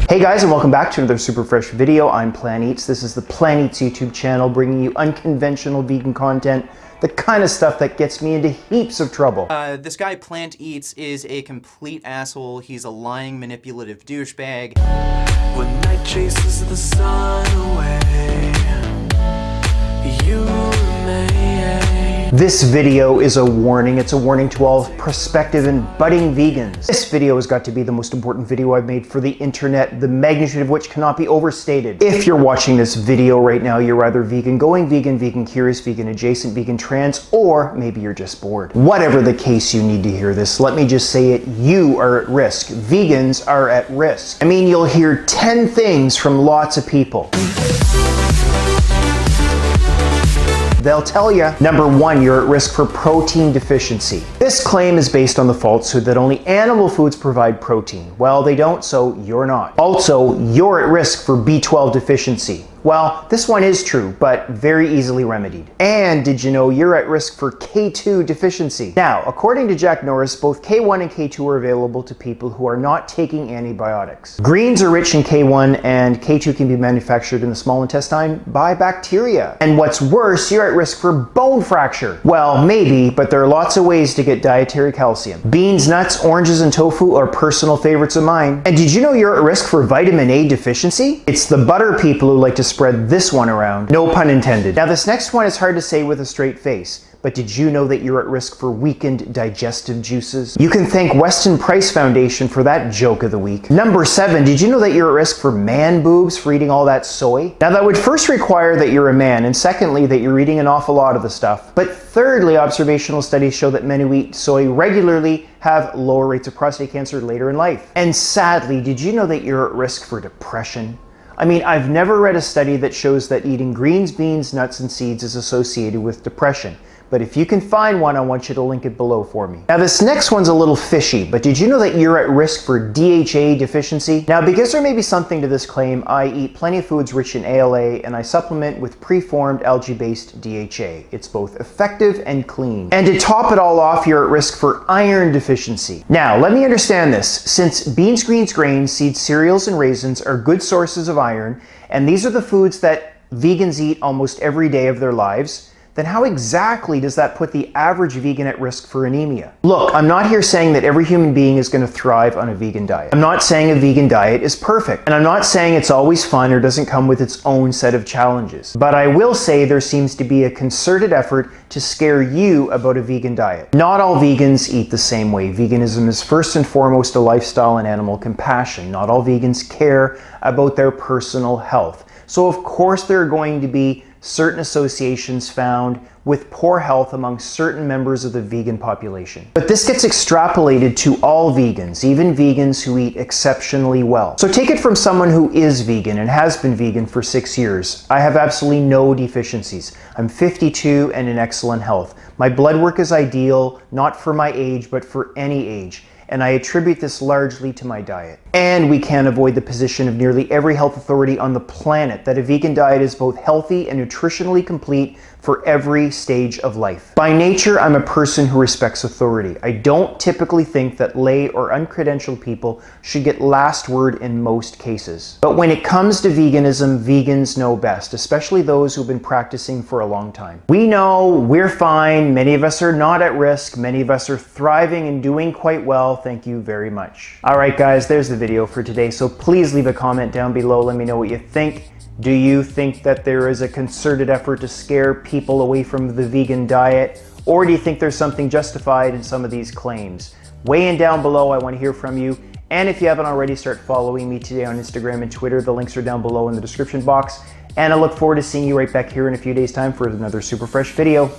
Hey guys, and welcome back to another super fresh video. I'm Plan Eats. This is the Plan Eats YouTube channel bringing you unconventional vegan content, the kind of stuff that gets me into heaps of trouble. This guy Plant Eats is a complete asshole. He's a lying, manipulative douchebag. When night chases the sun away, you remain. This video is a warning. It's a warning to all prospective and budding vegans. This video has got to be the most important video I've made for the internet, the magnitude of which cannot be overstated. If you're watching this video right now, you're either vegan going vegan, vegan curious, vegan adjacent, vegan trans, or maybe you're just bored. Whatever the case, you need to hear this. Let me just say it, you are at risk. Vegans are at risk. I mean, you'll hear 10 things from lots of people. They'll tell you, number one, you're at risk for protein deficiency. This claim is based on the falsehood that only animal foods provide protein. Well, they don't, so you're not. Also, you're at risk for B12 deficiency. Well, this one is true, but very easily remedied. And did you know you're at risk for K2 deficiency? Now, according to Jack Norris, both K1 and K2 are available to people who are not taking antibiotics. Greens are rich in K1, and K2 can be manufactured in the small intestine by bacteria. And what's worse, you're at risk for bone fracture. Well, maybe, but there are lots of ways to get dietary calcium. Beans, nuts, oranges, and tofu are personal favorites of mine. And did you know you're at risk for vitamin A deficiency? It's the butter people who like to spread this one around. No pun intended. Now this next one is hard to say with a straight face, but did you know that you're at risk for weakened digestive juices? You can thank Weston Price Foundation for that joke of the week. Number 7, did you know that you're at risk for man boobs for eating all that soy? Now that would first require that you're a man, and secondly that you're eating an awful lot of the stuff. But thirdly, observational studies show that men who eat soy regularly have lower rates of prostate cancer later in life. And sadly, did you know that you're at risk for depression? I mean, I've never read a study that shows that eating greens, beans, nuts, and seeds is associated with depression. But if you can find one, I want you to link it below for me. Now this next one's a little fishy, but did you know that you're at risk for DHA deficiency? Now because there may be something to this claim, I eat plenty of foods rich in ALA and I supplement with preformed algae-based DHA. It's both effective and clean. And to top it all off, you're at risk for iron deficiency. Now let me understand this. Since beans, greens, grains, seeds, cereals, and raisins are good sources of iron, and these are the foods that vegans eat almost every day of their lives, then how exactly does that put the average vegan at risk for anemia? Look, I'm not here saying that every human being is going to thrive on a vegan diet. I'm not saying a vegan diet is perfect. And I'm not saying it's always fun or doesn't come with its own set of challenges. But I will say there seems to be a concerted effort to scare you about a vegan diet. Not all vegans eat the same way. Veganism is first and foremost a lifestyle and animal compassion. Not all vegans care about their personal health. So of course there are going to be certain associations found with poor health among certain members of the vegan population. But this gets extrapolated to all vegans, even vegans who eat exceptionally well. So take it from someone who is vegan and has been vegan for 6 years. I have absolutely no deficiencies. I'm 52 and in excellent health. My blood work is ideal, not for my age, but for any age. And I attribute this largely to my diet. And we can't avoid the position of nearly every health authority on the planet that a vegan diet is both healthy and nutritionally complete for every stage of life. By nature, I'm a person who respects authority. I don't typically think that lay or uncredentialed people should get last word in most cases. But when it comes to veganism, vegans know best, especially those who've been practicing for a long time. We know we're fine. Many of us are not at risk. Many of us are thriving and doing quite well. Thank you very much. All right, guys, there's the video for today. So please leave a comment down below. Let me know what you think. Do you think that there is a concerted effort to scare people away from the vegan diet? Or do you think there's something justified in some of these claims? Weigh in down below. I want to hear from you. And if you haven't already, start following me today on Instagram and Twitter. The links are down below in the description box. And I look forward to seeing you right back here in a few days' time for another super fresh video.